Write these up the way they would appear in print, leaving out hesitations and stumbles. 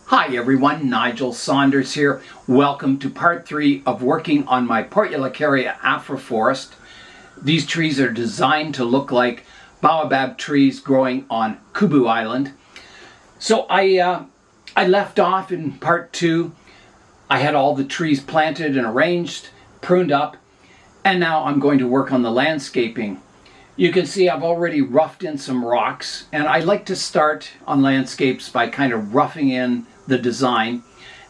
Hi everyone, Nigel Saunders here. Welcome to part 3 of working on my Portulacaria afra forest. These trees are designed to look like baobab trees growing on Kubu Island. So I left off in part 2. I had all the trees planted and arranged, pruned up, and now I'm going to work on the landscaping. You can see I've already roughed in some rocks, and I like to start on landscapes by kind of roughing in the design,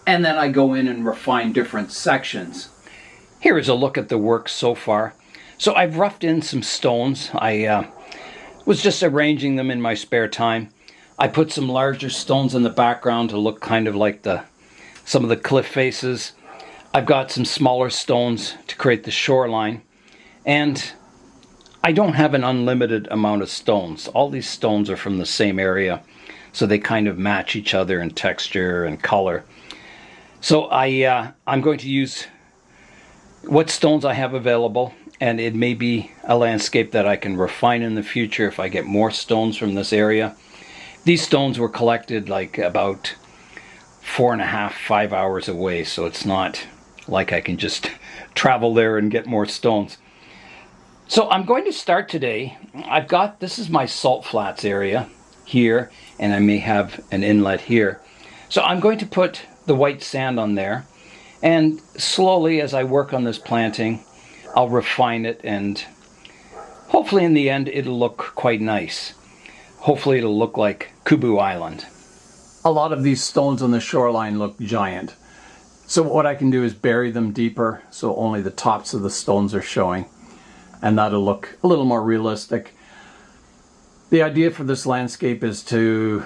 and then I go in and refine different sections. Here is a look at the work so far. So I've roughed in some stones. I was just arranging them in my spare time. I put some larger stones in the background to look kind of like some of the cliff faces. I've got some smaller stones to create the shoreline, and I don't have an unlimited amount of stones. All these stones are from the same area, so they kind of match each other in texture and color. So I'm going to use what stones I have available, and it may be a landscape that I can refine in the future if I get more stones from this area. These stones were collected like about 4.5–5 hours away, so it's not like I can just travel there and get more stones. So I'm going to start today. This is my salt flats area here, and I may have an inlet here. So I'm going to put the white sand on there, and slowly as I work on this planting, I'll refine it, and hopefully in the end it'll look quite nice. Hopefully it'll look like Kubu Island. A lot of these stones on the shoreline look giant. So what I can do is bury them deeper so only the tops of the stones are showing, and that'll look a little more realistic. The idea for this landscape is to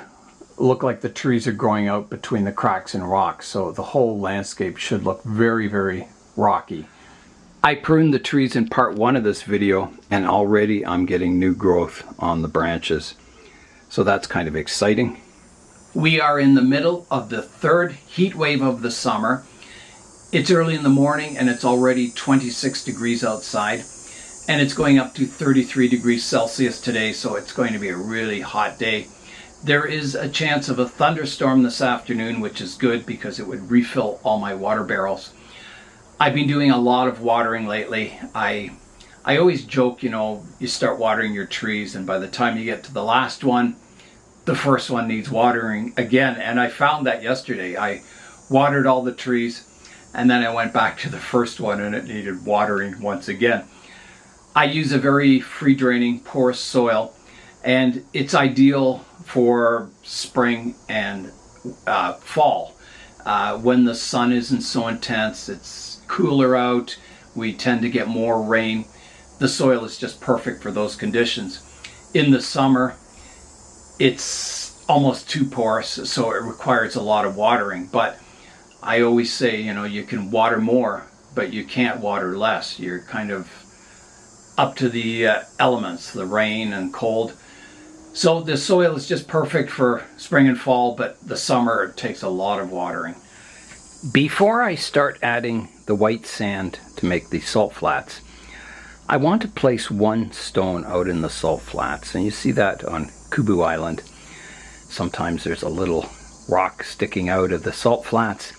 look like the trees are growing out between the cracks in rocks, so the whole landscape should look very, very rocky. I pruned the trees in part 1 of this video, and already I'm getting new growth on the branches. So that's kind of exciting. We are in the middle of the 3rd heat wave of the summer. It's early in the morning and it's already 26 degrees outside. And it's going up to 33 degrees Celsius today, so it's going to be a really hot day. There is a chance of a thunderstorm this afternoon, which is good because it would refill all my water barrels. I've been doing a lot of watering lately. I always joke, you start watering your trees, and by the time you get to the last one, the first one needs watering again. And I found that yesterday. I watered all the trees, and then I went back to the first one and it needed watering once again. I use a very free-draining, porous soil, and it's ideal for spring and fall. When the sun isn't so intense, it's cooler out, we tend to get more rain. The soil is just perfect for those conditions. In the summer, it's almost too porous, so it requires a lot of watering. But I always say, you can water more, but you can't water less. You're kind of up to the elements, the rain and cold. So the soil is just perfect for spring and fall, but the summer it takes a lot of watering. Before I start adding the white sand to make the salt flats, I want to place one stone out in the salt flats, and you see that on Kubu Island. Sometimes there's a little rock sticking out of the salt flats.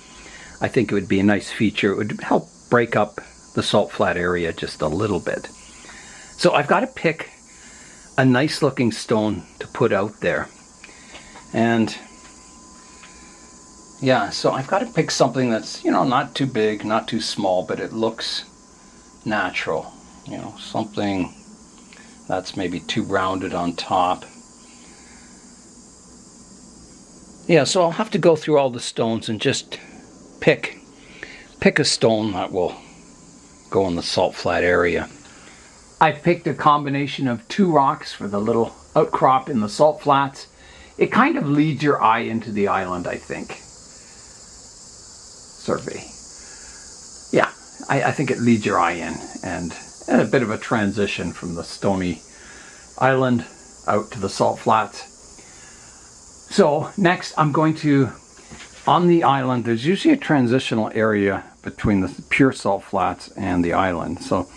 I think it would be a nice feature. It would help break up the salt flat area just a little bit. So I've got to pick a nice looking stone to put out there. And yeah, so I've got to pick something that's, not too big, not too small, but it looks natural. Something that's maybe too rounded on top. Yeah, so I'll have to go through all the stones and just pick a stone that will go in the salt flat area. I picked a combination of 2 rocks for the little outcrop in the salt flats. It kind of leads your eye into the island, I think. Survey. Yeah, I think it leads your eye in, and a bit of a transition from the stony island out to the salt flats. So next I'm going to, on the island, there's usually a transitional area between the pure salt flats and the island. So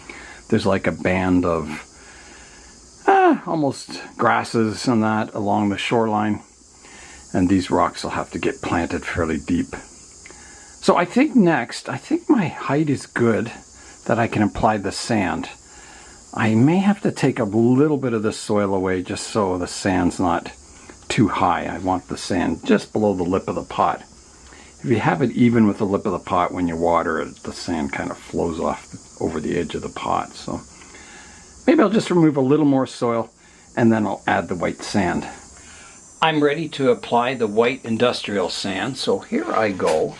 there's like a band of almost grasses and that along the shoreline. and these rocks will have to get planted fairly deep. So I think next, I think my height is good that I can apply the sand. I may have to take a little bit of the soil away just so the sand's not too high. I want the sand just below the lip of the pot. If you have it even with the lip of the pot when you water it, the sand kind of flows off over the edge of the pot. So maybe I'll just remove a little more soil and then I'll add the white sand. I'm ready to apply the white industrial sand, so here I go.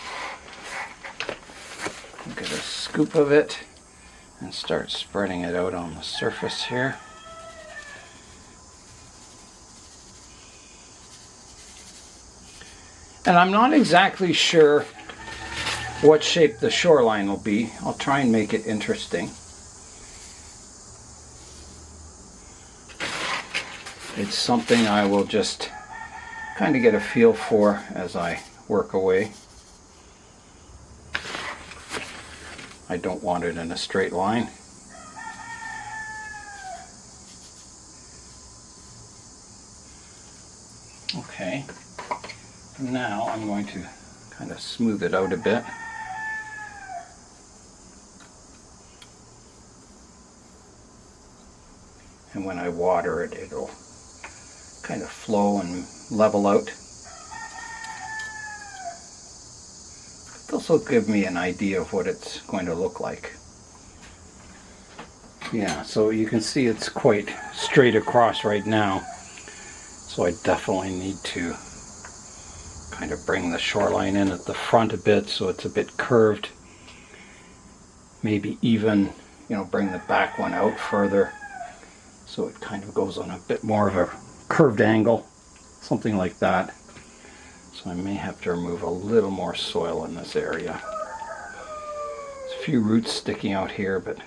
Get a scoop of it and start spreading it out on the surface here. And I'm not exactly sure what shape the shoreline will be. I'll try and make it interesting. It's something I will just kind of get a feel for as I work away. I don't want it in a straight line. Okay, now I'm going to kind of smooth it out a bit. And when I water it, it'll kind of flow and level out. This will give me an idea of what it's going to look like. Yeah, so you can see it's quite straight across right now. So I definitely need to kind of bring the shoreline in at the front a bit so it's a bit curved. Maybe even, bring the back one out further so it kind of goes on a bit more of a curved angle, something like that. So I may have to remove a little more soil in this area. There's a few roots sticking out here, but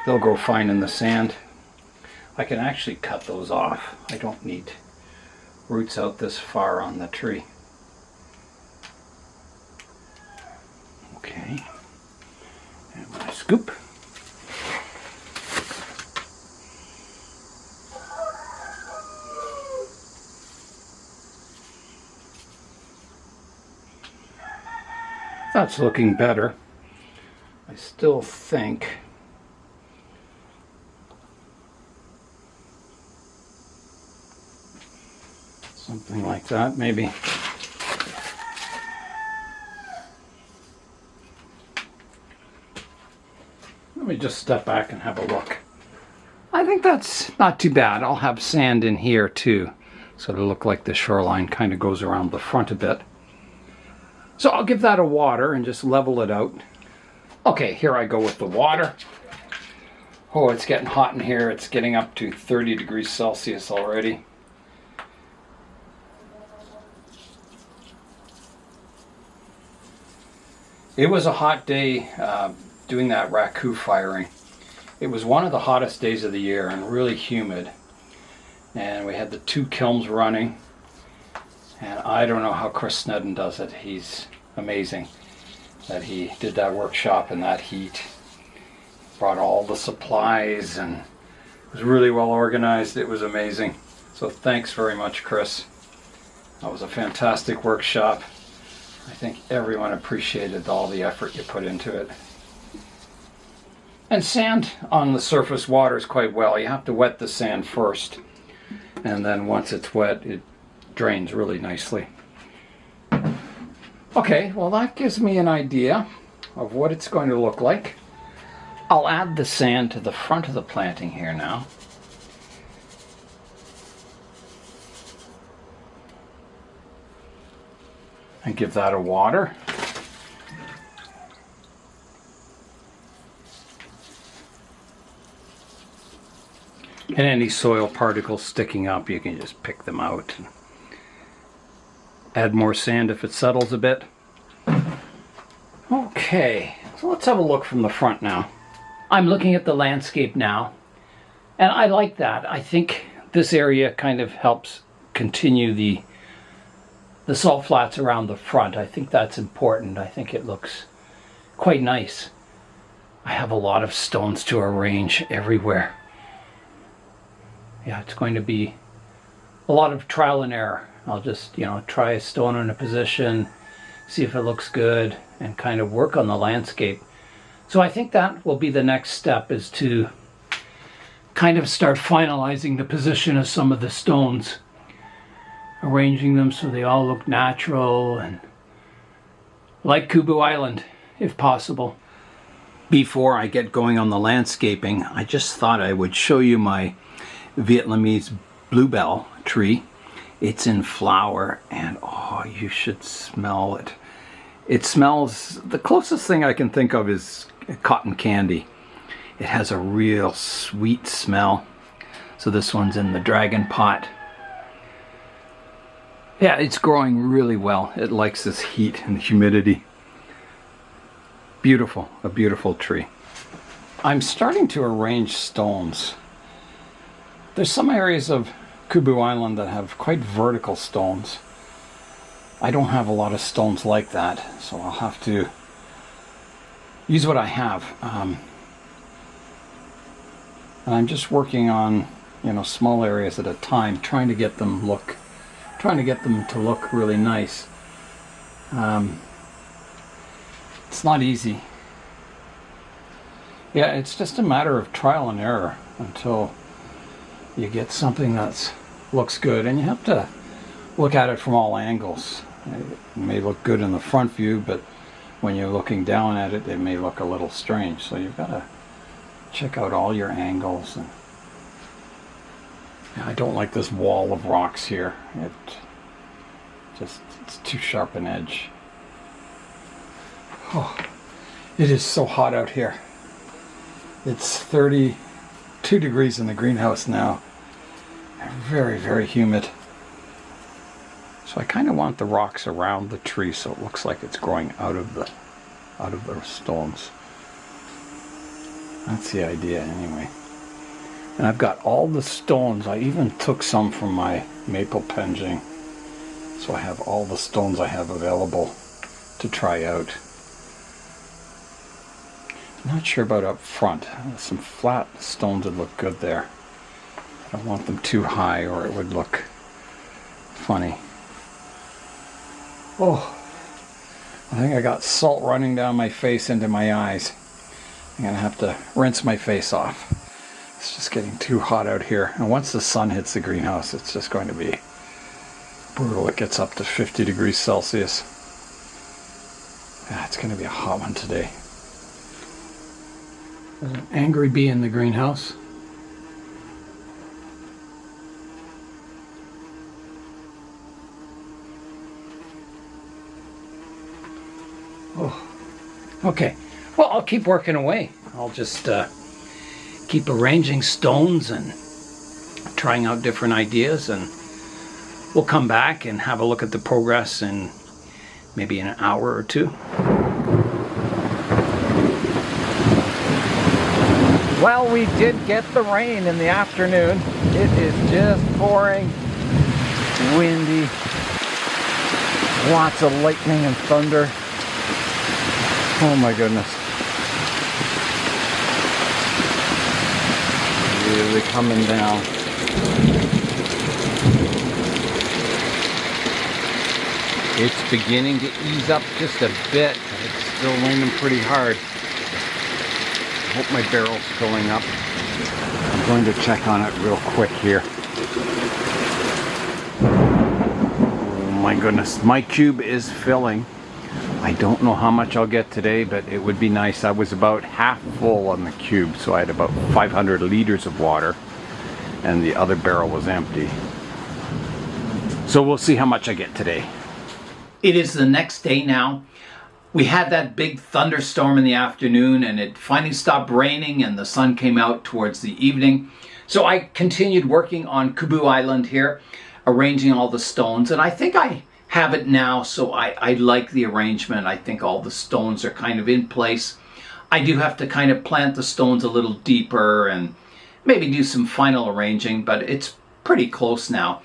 they'll grow fine in the sand. I can actually cut those off. I don't need roots out this far on the tree. Okay, and my scoop. That's looking better. I still think something like that, maybe. Let me just step back and have a look. I think that's not too bad. I'll have sand in here too, so it'll look like the shoreline kind of goes around the front a bit. So I'll give that a water and just level it out. Okay, here I go with the water. Oh, it's getting hot in here. It's getting up to 30 degrees Celsius already. It was a hot day doing that raku firing. It was one of the hottest days of the year and really humid. And we had the 2 kilns running. And I don't know how Chris Snedden does it. He's amazing that he did that workshop in that heat. Brought all the supplies and it was really well organized. It was amazing. So thanks very much, Chris. That was a fantastic workshop. I think everyone appreciated all the effort you put into it. And sand on the surface waters quite well. You have to wet the sand first. And then once it's wet, it drains really nicely. Okay, well that gives me an idea of what it's going to look like. I'll add the sand to the front of the planting here now. And give that a water. And any soil particles sticking up, you can just pick them out. Add more sand if it settles a bit. Okay, so let's have a look from the front now. I'm looking at the landscape now, and I like that. I think this area kind of helps continue the salt flats around the front. I think that's important. I think it looks quite nice. I have a lot of stones to arrange everywhere. Yeah, it's going to be a lot of trial and error. I'll just, try a stone in a position, see if it looks good, and kind of work on the landscape. So I think that will be the next step, is to kind of start finalizing the position of some of the stones, arranging them so they all look natural and like Kubu Island, if possible. Before I get going on the landscaping, I just thought I would show you my Vietnamese bluebell tree. It's in flower, and oh, you should smell it. It smells, the closest thing I can think of is cotton candy. It has a real sweet smell. So this one's in the dragon pot. Yeah, it's growing really well. It likes this heat and humidity. Beautiful, a beautiful tree. I'm starting to arrange stones. There's some areas of Kubu Island that have quite vertical stones. I don't have a lot of stones like that, so I'll have to use what I have. And I'm just working on, small areas at a time, trying to get them to look really nice. It's not easy. Yeah, it's just a matter of trial and error until you get something that looks good, and you have to look at it from all angles. It may look good in the front view, but when you're looking down at it, it may look a little strange. So you've got to check out all your angles. And I don't like this wall of rocks here. It's too sharp an edge. Oh, it is so hot out here. It's 32 degrees in the greenhouse now. Very, very humid. So I kind of want the rocks around the tree so it looks like it's growing out of the stones. That's the idea anyway. And I've got all the stones. I even took some from my maple penjing. So I have all the stones I have available to try out. I'm not sure about up front. Some flat stones would look good there. I don't want them too high or it would look funny. Oh, I think I got salt running down my face into my eyes. I'm gonna have to rinse my face off. It's just getting too hot out here. And once the sun hits the greenhouse, it's just going to be brutal. It gets up to 50 degrees Celsius. Yeah, it's gonna be a hot one today. There's an angry bee in the greenhouse. Oh, okay. Well, I'll keep working away. I'll just keep arranging stones and trying out different ideas, and we'll come back and have a look at the progress in maybe an hour or two. Well, we did get the rain in the afternoon. It is just pouring, windy, lots of lightning and thunder. Oh my goodness. Really coming down. It's beginning to ease up just a bit, but it's still raining pretty hard. I hope my barrel's filling up. I'm going to check on it real quick here. Oh my goodness, my cube is filling. I don't know how much I'll get today, but it would be nice. I was about half full on the cube, so I had about 500 liters of water, and the other barrel was empty. So we'll see how much I get today. It is the next day now. We had that big thunderstorm in the afternoon, and it finally stopped raining and the sun came out towards the evening. So I continued working on Kubu Island here, arranging all the stones, and I think I have it now, so I like the arrangement. I think all the stones are kind of in place. I do have to kind of plant the stones a little deeper and maybe do some final arranging, but it's pretty close now.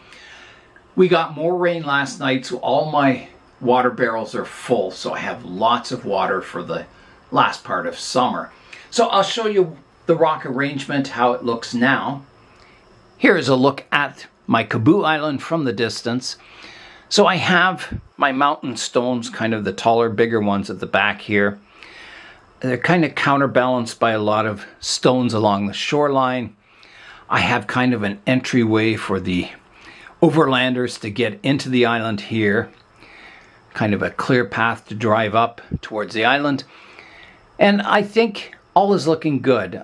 We got more rain last night, so all my water barrels are full, so I have lots of water for the last part of summer. So I'll show you the rock arrangement, how it looks now. Here is a look at my Kubu Island from the distance. So I have my mountain stones, kind of the taller, bigger ones at the back here. They're kind of counterbalanced by a lot of stones along the shoreline. I have kind of an entryway for the overlanders to get into the island here. Kind of a clear path to drive up towards the island. And I think all is looking good.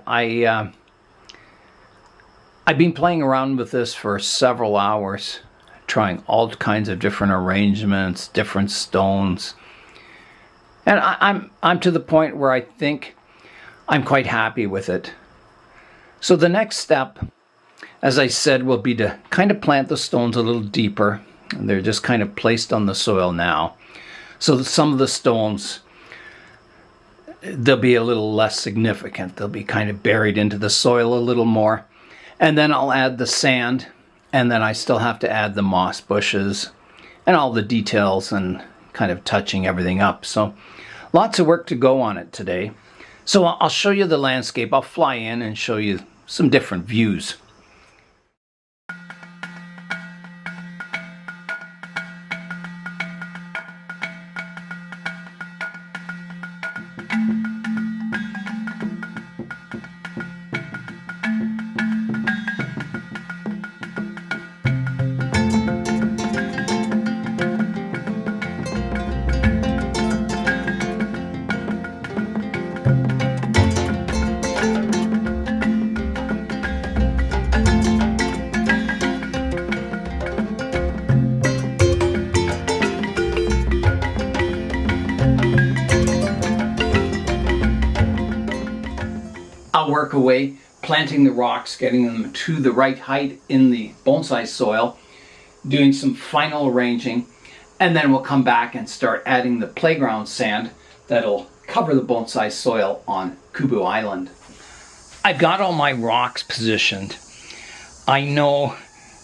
I've been playing around with this for several hours, trying all kinds of different arrangements, different stones. And I'm to the point where I think I'm quite happy with it. So the next step, as I said, will be to kind of plant the stones a little deeper. They're just kind of placed on the soil now. So that some of the stones, they'll be a little less significant. They'll be kind of buried into the soil a little more. And then I'll add the sand, and then I still have to add the moss bushes and all the details and kind of touching everything up. So lots of work to go on it today. So I'll show you the landscape. I'll fly in and show you some different views. I'll work away, planting the rocks, getting them to the right height in the bonsai soil, doing some final arranging, and then we'll come back and start adding the playground sand that'll cover the bonsai soil on Kubu Island. I've got all my rocks positioned. I know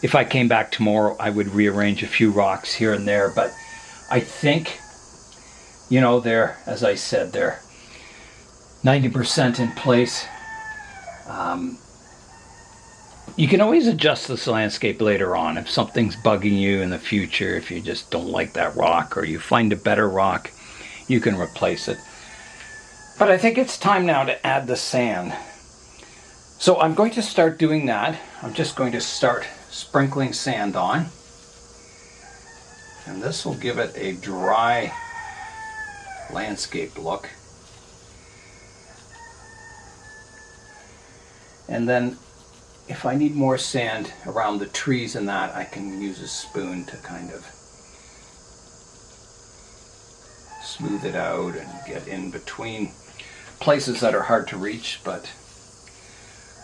if I came back tomorrow, I would rearrange a few rocks here and there, but I think, you know, they're, as I said, they're 90% in place. You can always adjust this landscape later on if something's bugging you in the future. If you just don't like that rock or you find a better rock, you can replace it. But I think it's time now to add the sand. So I'm going to start doing that. I'm just going to start sprinkling sand on. And this will give it a dry landscape look. And then if I need more sand around the trees and that, I can use a spoon to kind of smooth it out and get in between places that are hard to reach, but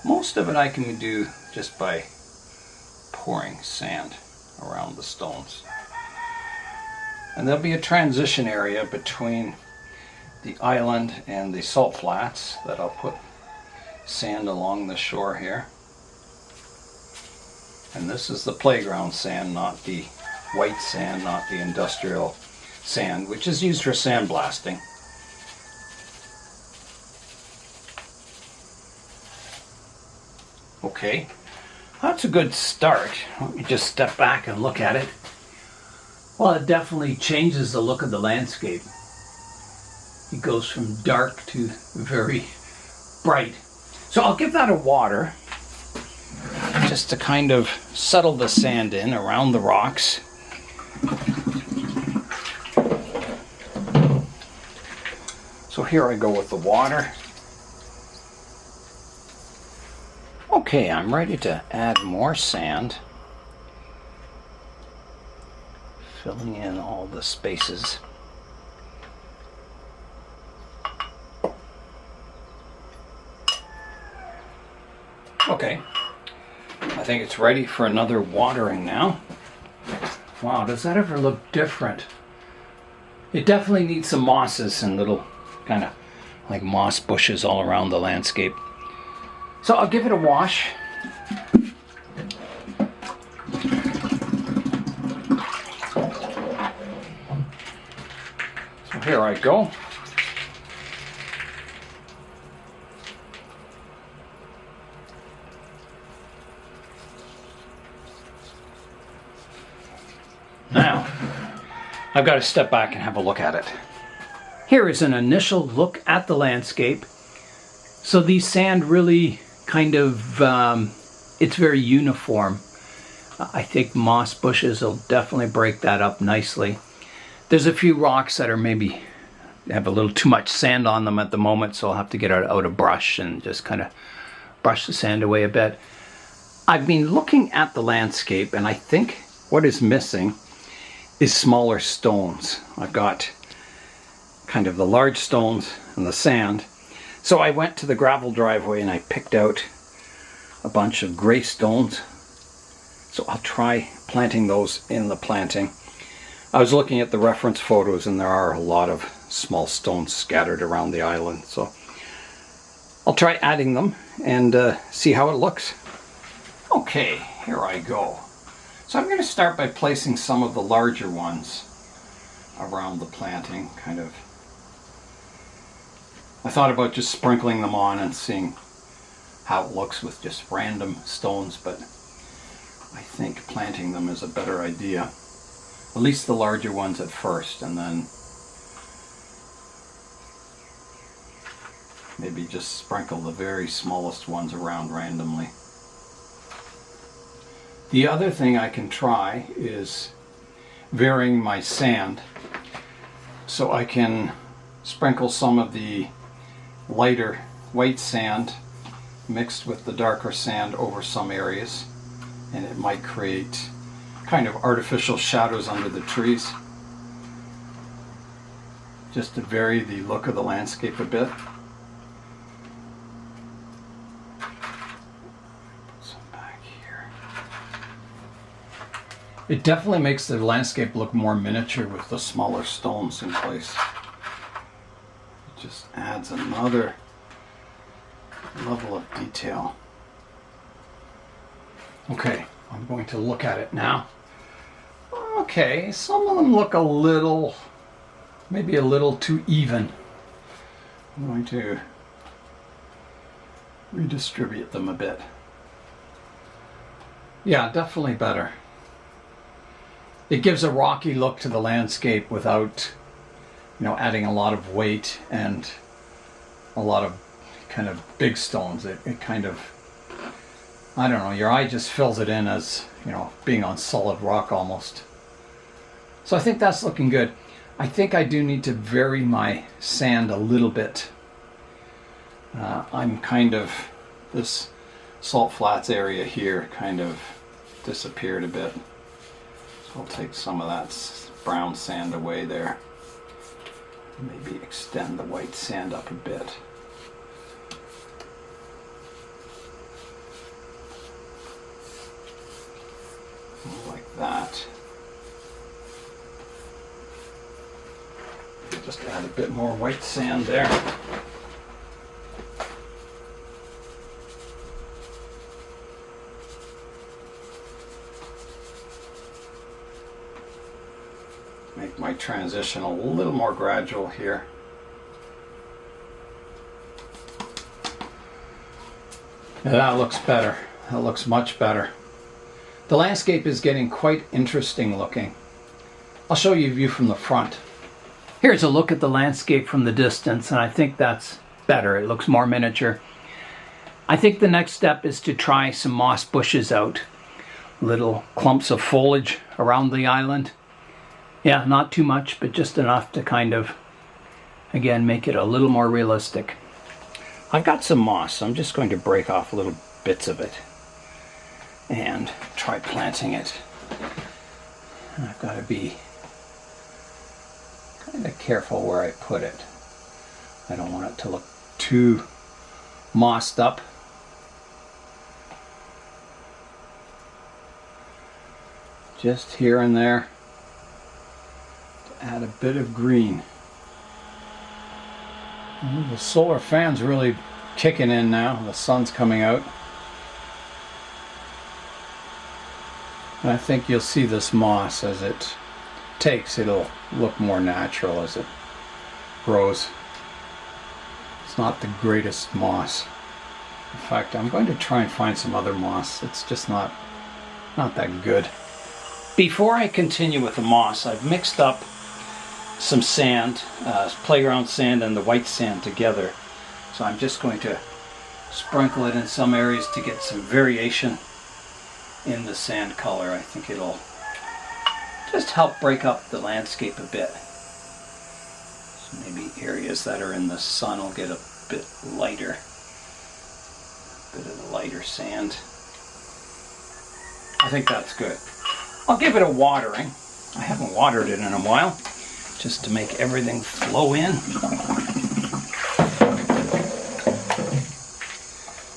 most of it I can do just by pouring sand around the stones. And there'll be a transition area between the island and the salt flats that I'll put sand along the shore here. And this is the playground sand, not the white sand, not the industrial sand, which is used for sandblasting. Okay, that's a good start. Let me just step back and look at it. Well, it definitely changes the look of the landscape. It goes from dark to very bright. So I'll give that a water, just to kind of settle the sand in around the rocks. So here I go with the water. Okay, I'm ready to add more sand, filling in all the spaces. Okay, I think it's ready for another watering now. Wow, does that ever look different? It definitely needs some mosses and little kind of like moss bushes all around the landscape. So I'll give it a wash. So here I go. I've got to step back and have a look at it. Here is an initial look at the landscape. So these sand really kind of, it's very uniform. I think moss bushes will definitely break that up nicely. There's a few rocks that are maybe have a little too much sand on them at the moment, so I'll have to get out a brush and just kind of brush the sand away a bit. I've been looking at the landscape, and I think what is missing is smaller stones. I've got kind of the large stones and the sand. So I went to the gravel driveway and I picked out a bunch of gray stones. So I'll try planting those in the planting. I was looking at the reference photos and there are a lot of small stones scattered around the island. So I'll try adding them and see how it looks. Okay, here I go. So I'm going to start by placing some of the larger ones around the planting, kind of. I thought about just sprinkling them on and seeing how it looks with just random stones, but I think planting them is a better idea. At least the larger ones at first, and then maybe just sprinkle the very smallest ones around randomly. The other thing I can try is varying my sand, so I can sprinkle some of the lighter white sand mixed with the darker sand over some areas, and it might create kind of artificial shadows under the trees, just to vary the look of the landscape a bit. It definitely makes the landscape look more miniature with the smaller stones in place. It just adds another level of detail. Okay, I'm going to look at it now. Okay, some of them look a little, maybe a little too even. I'm going to redistribute them a bit. Yeah, definitely better. It gives a rocky look to the landscape without, adding a lot of weight and a lot of kind of big stones. It kind of, I don't know, your eye just fills it in as, being on solid rock almost. So I think that's looking good. I think I do need to vary my sand a little bit. I'm kind of, this salt flats area here kind of disappeared a bit. I'll take some of that brown sand away there. Maybe extend the white sand up a bit. Like that. Just add a bit more white sand there. Make my transition a little more gradual here. Now that looks better. That looks much better. The landscape is getting quite interesting looking. I'll show you a view from the front. Here's a look at the landscape from the distance, and I think that's better. It looks more miniature. I think the next step is to try some moss bushes out. Little clumps of foliage around the island. Yeah, not too much, but just enough to kind of, again, make it a little more realistic. I've got some moss, so I'm just going to break off little bits of it and try planting it. And I've got to be kind of careful where I put it. I don't want it to look too mossed up. Just here and there. Add a bit of green. Ooh, the solar fan's really kicking in now. The sun's coming out. And I think you'll see this moss as it takes. It'll look more natural as it grows. It's not the greatest moss. In fact, I'm going to try and find some other moss. It's just not that good. Before I continue with the moss, I've mixed up some sand, playground sand and the white sand together. So I'm just going to sprinkle it in some areas to get some variation in the sand color. I think it'll just help break up the landscape a bit. So maybe areas that are in the sun will get a bit lighter. A bit of the lighter sand. I think that's good. I'll give it a watering. I haven't watered it in a while, just to make everything flow in.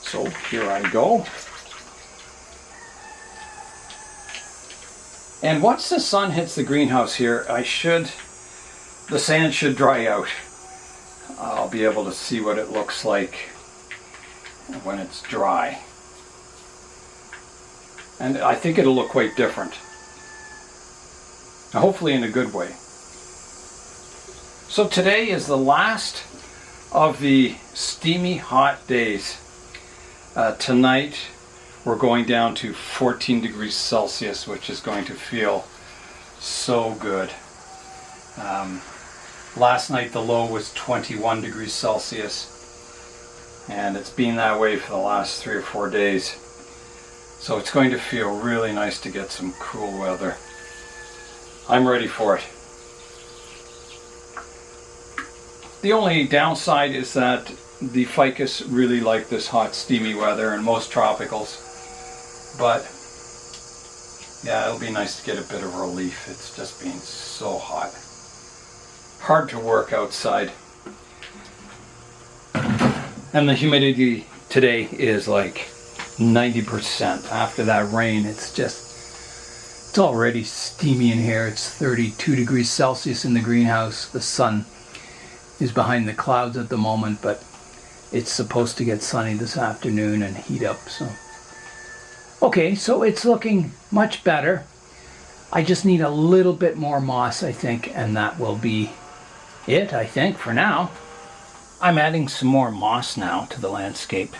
So here I go. And once the sun hits the greenhouse here, the sand should dry out. I'll be able to see what it looks like when it's dry. And I think it'll look quite different. Hopefully in a good way. So today is the last of the steamy hot days. Tonight we're going down to 14 degrees Celsius, which is going to feel so good. Last night the low was 21 degrees Celsius, and it's been that way for the last 3 or 4 days. So it's going to feel really nice to get some cool weather. I'm ready for it. The only downside is that the ficus really like this hot, steamy weather, and most tropicals. But yeah, it'll be nice to get a bit of relief. It's just been so hot. Hard to work outside. And the humidity today is like 90%. After that rain, it's already steamy in here. It's 32 degrees Celsius in the greenhouse. The sun is behind the clouds at the moment, but it's supposed to get sunny this afternoon and heat up. So okay, so it's looking much better. I just need a little bit more moss, I think, and that will be it, I think, for now. I'm adding some more moss now to the landscape,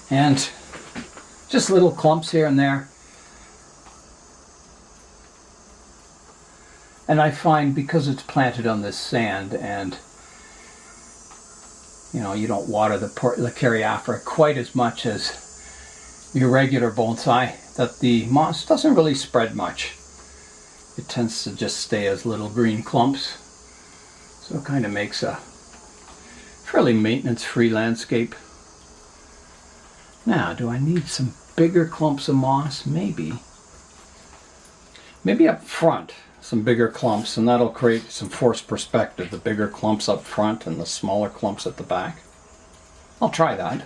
and just little clumps here and there. And I find, because it's planted on this sand, and you don't water the Portulacaria afra quite as much as your regular bonsai, that the moss doesn't really spread much. It tends to just stay as little green clumps. So it kind of makes a fairly maintenance-free landscape. Now, do I need some bigger clumps of moss? Maybe. Maybe up front, some bigger clumps, and that'll create some forced perspective. The bigger clumps up front and the smaller clumps at the back. I'll try that.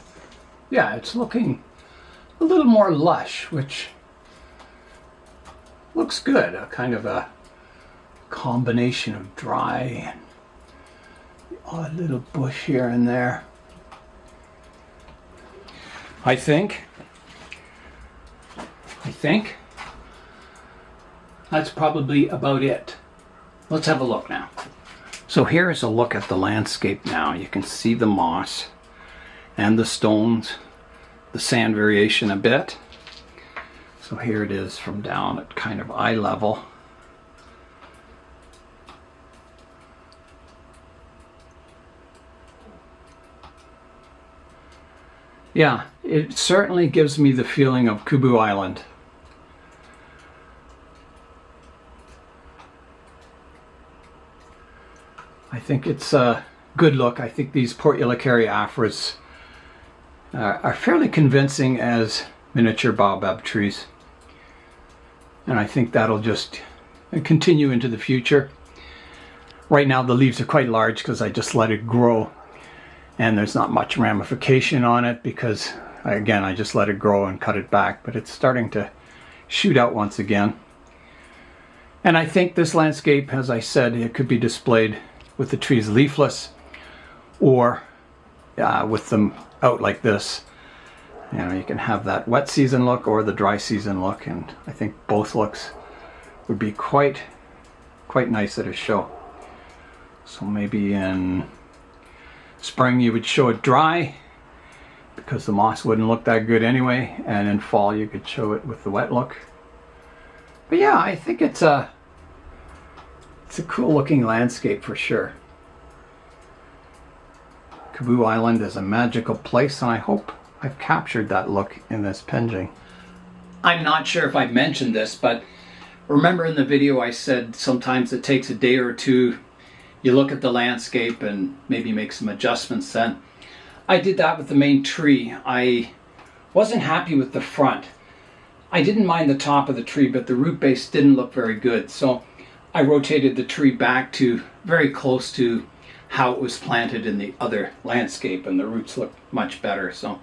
Yeah, it's looking a little more lush, which looks good. A kind of a combination of dry and a little bush here and there. I think that's probably about it. Let's have a look now. So here's a look at the landscape now. You can see the moss and the stones, the sand variation a bit. So here it is from down at kind of eye level. Yeah, it certainly gives me the feeling of Kubu Island. I think it's a good look. I think these Portulacaria afras are fairly convincing as miniature baobab trees. And I think that'll just continue into the future. Right now the leaves are quite large because I just let it grow. And there's not much ramification on it because, again, I just let it grow and cut it back. But it's starting to shoot out once again. And I think this landscape, as I said, it could be displayed with the trees leafless or with them out like this. You can have that wet season look or the dry season look. And I think both looks would be quite nice at a show. So maybe in spring you would show it dry because the moss wouldn't look that good anyway, and in fall you could show it with the wet look. But yeah, I think it's It's a cool looking landscape for sure. Kubu Island is a magical place, and I hope I've captured that look in this penging. I'm not sure if I mentioned this, but remember in the video I said sometimes it takes a day or two. You look at the landscape and maybe make some adjustments then. I did that with the main tree. I wasn't happy with the front. I didn't mind the top of the tree, but the root base didn't look very good. So I rotated the tree back to very close to how it was planted in the other landscape, and the roots look much better. So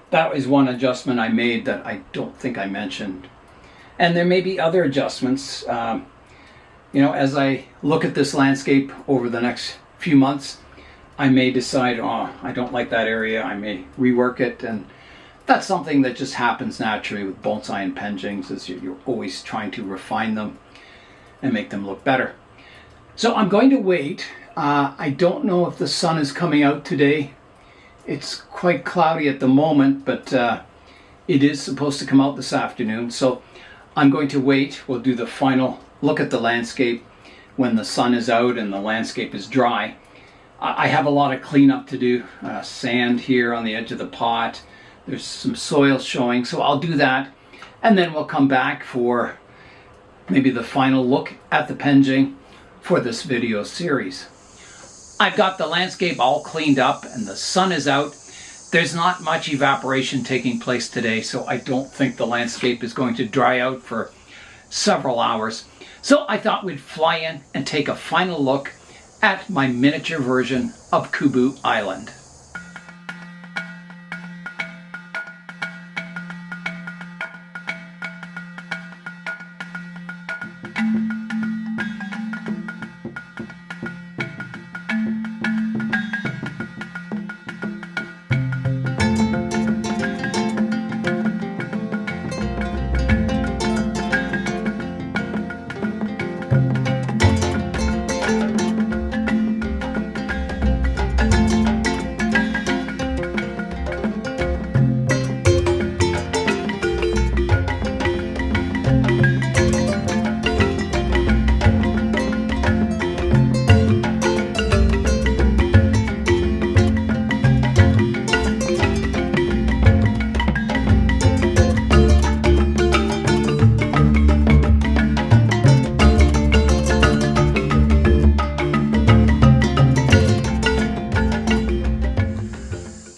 that was one adjustment I made that I don't think I mentioned. And there may be other adjustments. As I look at this landscape over the next few months, I may decide, I don't like that area. I may rework it, and that's something that just happens naturally with bonsai and pengings, is you're always trying to refine them and make them look better. So I'm going to wait. I don't know if the sun is coming out today. It's quite cloudy at the moment, but it is supposed to come out this afternoon. So I'm going to wait. We'll do the final look at the landscape when the sun is out and the landscape is dry. I have a lot of cleanup to do. Sand here on the edge of the pot. There's some soil showing, so I'll do that. And then we'll come back for maybe the final look at the penging for this video series. I've got the landscape all cleaned up and the sun is out. There's not much evaporation taking place today, so I don't think the landscape is going to dry out for several hours. So I thought we'd fly in and take a final look at my miniature version of Kubu Island.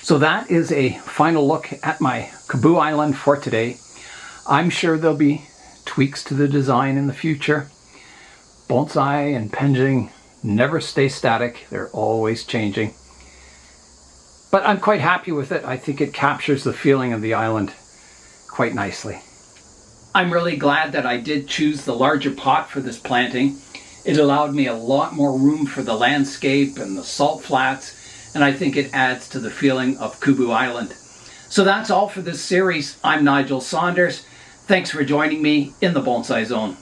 So that is a final look at my Kubu Island for today. I'm sure there'll be tweaks to the design in the future. Bonsai and penging never stay static. They're always changing. But I'm quite happy with it. I think it captures the feeling of the island quite nicely. I'm really glad that I did choose the larger pot for this planting. It allowed me a lot more room for the landscape and the salt flats, and I think it adds to the feeling of Kubu Island. So that's all for this series. I'm Nigel Saunders. Thanks for joining me in the Bonsai Zone.